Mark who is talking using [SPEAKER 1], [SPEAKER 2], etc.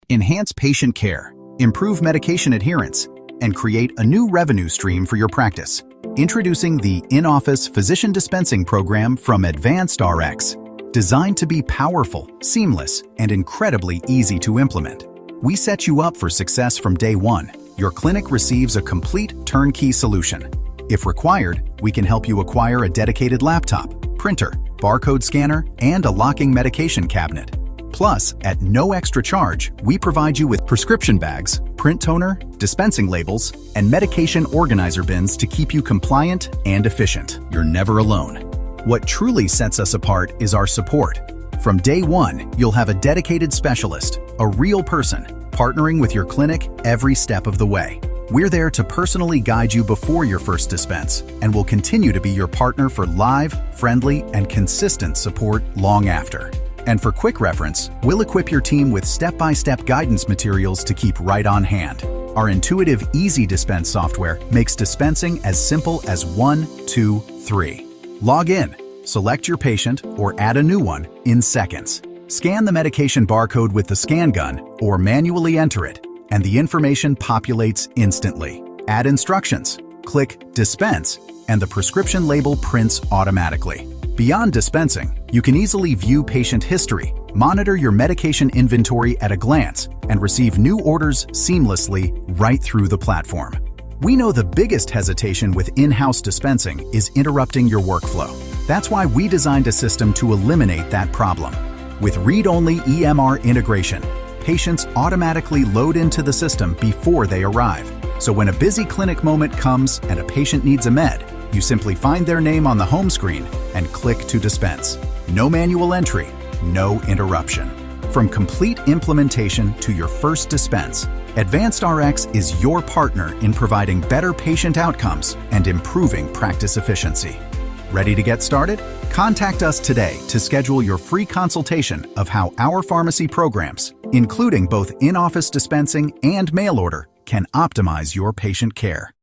[SPEAKER 1] enhance patient care, improve medication adherence, and create a new revenue stream for your practice. Introducing the in-office physician dispensing program from Advanced RX, designed to be powerful, seamless, and incredibly easy to implement. We set you up for success from day one. Your clinic receives a complete turnkey solution. If required, we can help you acquire a dedicated laptop, printer, barcode scanner, and a locking medication cabinet. Plus, at no extra charge, we provide you with prescription bags, print toner, dispensing labels, and medication organizer bins to keep you compliant and efficient. You're never alone. What truly sets us apart is our support. From day one, you'll have a dedicated specialist, a real person, partnering with your clinic every step of the way. We're there to personally guide you before your first dispense, and will continue to be your partner for live, friendly, and consistent support long after. And for quick reference, we'll equip your team with step-by-step guidance materials to keep right on hand. Our intuitive Easy Dispense software makes dispensing as simple as 1, 2, 3. Log in, select your patient, or add a new one in seconds. Scan the medication barcode with the scan gun, or manually enter it, and the information populates instantly. Add instructions, click Dispense, and the prescription label prints automatically. Beyond dispensing, you can easily view patient history, monitor your medication inventory at a glance, and receive new orders seamlessly right through the platform. We know the biggest hesitation with in-house dispensing is interrupting your workflow. That's why we designed a system to eliminate that problem. With read-only EMR integration, patients automatically load into the system before they arrive. So when a busy clinic moment comes and a patient needs a med, you simply find their name on the home screen and click to dispense. No manual entry, no interruption. From complete implementation to your first dispense, Advanced RX is your partner in providing better patient outcomes and improving practice efficiency. Ready to get started? Contact us today to schedule your free consultation of how our pharmacy programs, including both in-office dispensing and mail order, can optimize your patient care.